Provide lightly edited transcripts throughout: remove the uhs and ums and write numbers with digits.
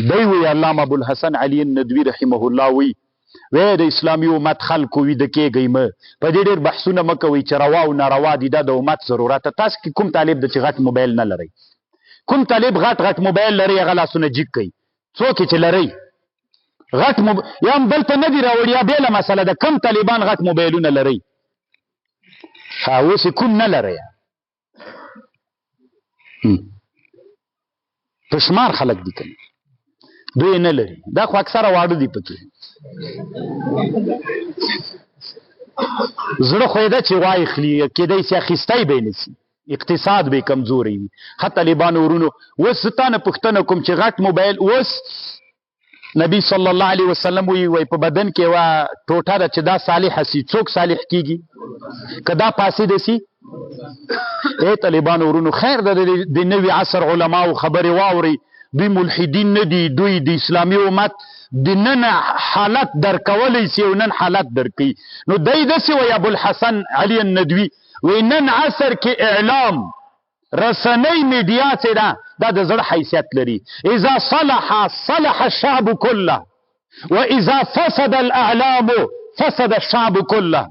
دی وی علامه ابوالحسن علي الندوي رحمه الله وی د اسلامي امت خلکو ویده کېږئ مه په دې ډېر بحثونه مه کوئ چې روا او ناروا دي دا د امت ضرورت ده. تاسو کې کوم طالب د چې غټ موبایل نه لرئ؟ کوم طالب غټ موبایل لري هغه لاسونه جګ کوي؟ څوک چې لرئ غټ یا هم دلته نه دي راوړي یا بېله مسله ده. کوم طالبان غټ موبایلونه لرئ؟ اوس یې کوم نه لرئ؟ په شمار خلک دي که دوی نه لري. دا خو اکثره واړه دي پکې. زړه خو یې ده چې واخلي کېدی سي اخیستی به یې نه سي اقتصاد به یې کمزوری وي. ښه طالبانو ورونو اوس زه تا نه پوښتنه کوم چې غټ موبایل اوس نبی صلی الله علیه وسلم وی په بدن کې یوه ټوټه ده چې دا صالحه سي څوک صالح کېږي؟ که دا فاسده سي؟ ای طالبانو ورونو خیر ده د نوي عصر علماو خبرې واورئ. دوی ملحدین نه دي، دوی د اسلامي امت د نن حالت درکولی سي او نن حالت درکوي. نو دی داسې وایي ابوالحسن علي الندوي وی نن عصر کې اعلام رسنۍ میډیا چې ده دا د زړه حیثیت لري. اذا صلح الشعب كله واذا فسد الاعلام فسد الشعب كله.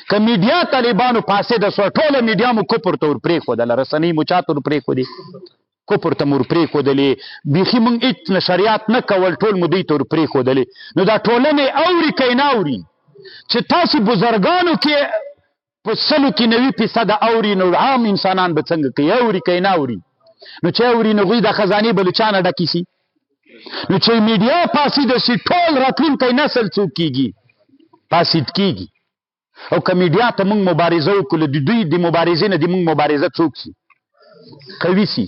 که میډیا طالبانو فاسده سوه ټوله میډیا مو کفر ته ور پرېښودله، رسنۍ مو چا ته ور پرېښودې؟ کفر ته مو ور پرېښودلې. بیخي موږ هېڅ نشریات نه کول، ټول مو دوی ته ور پرېښودلې. نو دا ټولنې اوري که یې نه اوري؟ چې تاسو بزرګانو کې په 90% اوري نو عام انسانان به څنګه کوي؟ اوري که یې نه اوري؟ نو چې اوري نو هغوی د خزانې به له چا نه ډکې سي؟ نو چې میډیا فاسده سي ټول راتلونکی نسل څوک کېږي؟ فاسد کېږي. او که میډیا ته موږ مبارزه وکړو د دوی د مبارزې نه د موږ مبارزه څوک سي؟ قوي سي.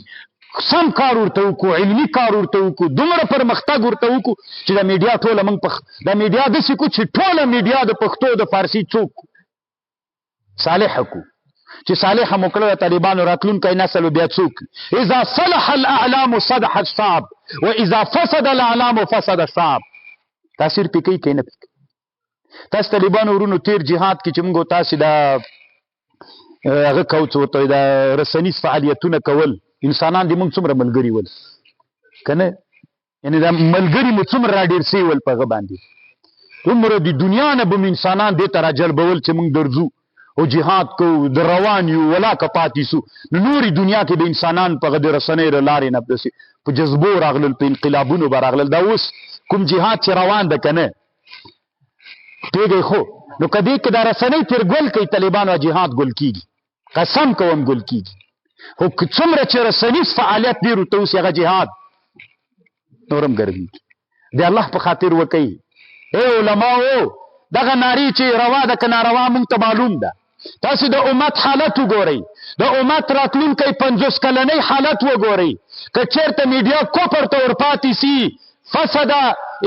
سم کار ورته وکړو، علمي کار ورته وکړو، دومره پرمختګ ورته وکړو چې د میډیا ټوله موږ د میډیا داسې کړو چې ټوله میډیا د پښتو د فارسي څوک صالحه کړو چې صالحه مو کړله طالبانو راتلونکی نسل بیا څوک؟ اذا صلح الاعلام صلح الشعب واذا فسد الاعلام فسد الشعب. تاثیر پې کوي که نه پې کوي؟ تاسو طالبانو ورونو تیر جهاد کې چې موږ تاسې دا هغه کوو څه ورته وایي دا رسنیز فعالیتونه کول، انسانان دې موږ څومره ملګري ول که نه؟ یعنې دا ملګري مو څومره راډېر سوي ول په هغه باندې. دومره د دنیا نه به مو انسانان دې ته راجلبول چې موږ درځو او جهاد کوو د روان یو ولاکه پاتې سو. نو نورې دنیا کې د انسانان په هغه د رسنۍ له لارې نه داسې په جذبو راغلل، په انقلابونو به راغلل. دا اوس کوم جهاد چې روان ده که نه پوهېږئ؟ خو نو که دې کې دا رسنۍ تر ګل کوي طالبانو جهاد ګل کېږي، قسم کوم ګل کېږي. خو څومره چې رسنیز فعالیت ډېر ورته اوسي هغه جهاد نور هم ګرمېږي. د الله په خاطر وکئ. ای علماو دغه نارې چې روا ده که ناروا موږ ته معلوم ده. تاسو د امت حالت وګورئ، د امت راتلونکی 50 کلنۍ حالت وګورئ. که چېرته میډیا کفر ته ورپاتې سي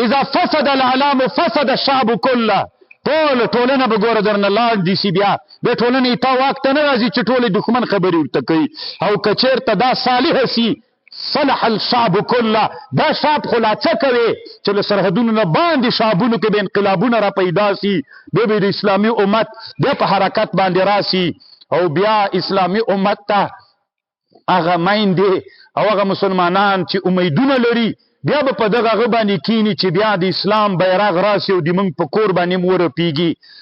اذا فسد الاعلام فسد الشعب كله. ټولنه به ګوره درنه لاندې سي. بیا ټولنې تا واک ته نه راځي چې ټولې دښمن خبرې ورته کوي. او که چېرته دا صالحه سي صلح الشعب كله. دا شعب خو لا څه کوي چې له سرحدونو نه باندې شعبونو کې به انقلابونه را پیدا سي، بیا به د اسلامي امت بیا په حرکت باندې راسي او بیا اسلامي امت ته هغه میندې او هغه مسلمانان چې امیدونه لري بیا به په دغه هغه باندې کینی چې بیا د اسلام بیرغ راسي او د موږ په کور باندې مو ورپیږي.